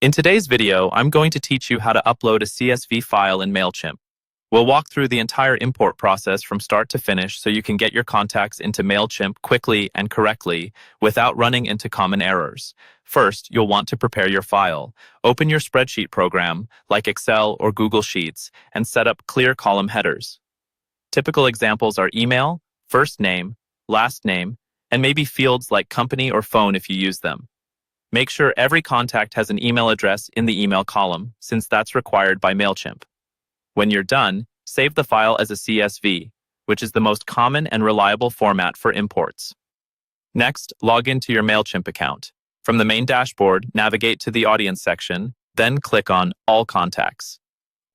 In today's video, I'm going to teach you how to upload a CSV file in Mailchimp. We'll walk through the entire import process from start to finish so you can get your contacts into Mailchimp quickly and correctly without running into common errors. First, you'll want to prepare your file. Open your spreadsheet program, like Excel or Google Sheets, and set up clear column headers. Typical examples are email, first name, last name, and maybe fields like company or phone if you use them. Make sure every contact has an email address in the email column, since that's required by Mailchimp. When you're done, save the file as a CSV, which is the most common and reliable format for imports. Next, log into your Mailchimp account. From the main dashboard, navigate to the Audience section, then click on All Contacts.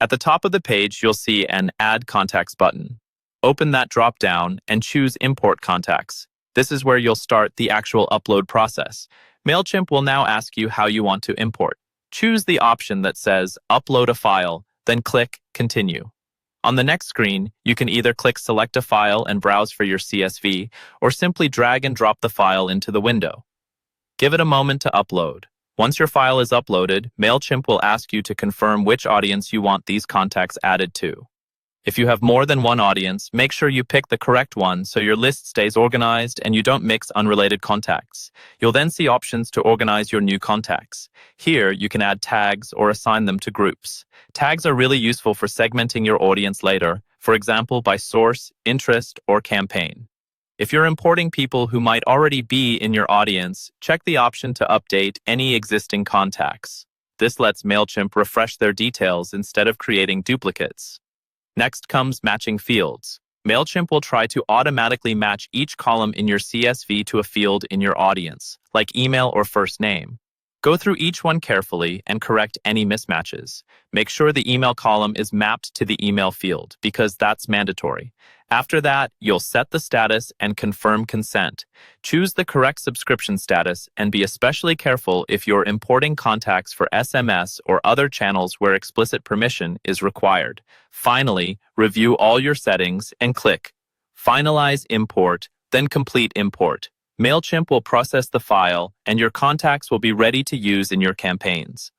At the top of the page, you'll see an Add Contacts button. Open that drop-down and choose Import Contacts. This is where you'll start the actual upload process. Mailchimp will now ask you how you want to import. Choose the option that says Upload a File, then click Continue. On the next screen, you can either click Select a File and browse for your CSV, or simply drag and drop the file into the window. Give it a moment to upload. Once your file is uploaded, Mailchimp will ask you to confirm which audience you want these contacts added to. If you have more than one audience, make sure you pick the correct one so your list stays organized and you don't mix unrelated contacts. You'll then see options to organize your new contacts. Here, you can add tags or assign them to groups. Tags are really useful for segmenting your audience later, for example, by source, interest, or campaign. If you're importing people who might already be in your audience, check the option to update any existing contacts. This lets Mailchimp refresh their details instead of creating duplicates. Next comes matching fields. Mailchimp will try to automatically match each column in your CSV to a field in your audience, like email or first name. Go through each one carefully and correct any mismatches. Make sure the email column is mapped to the email field, because that's mandatory. After that, you'll set the status and confirm consent. Choose the correct subscription status and be especially careful if you're importing contacts for SMS or other channels where explicit permission is required. Finally, review all your settings and click Finalize Import, then Complete Import. Mailchimp will process the file, and your contacts will be ready to use in your campaigns.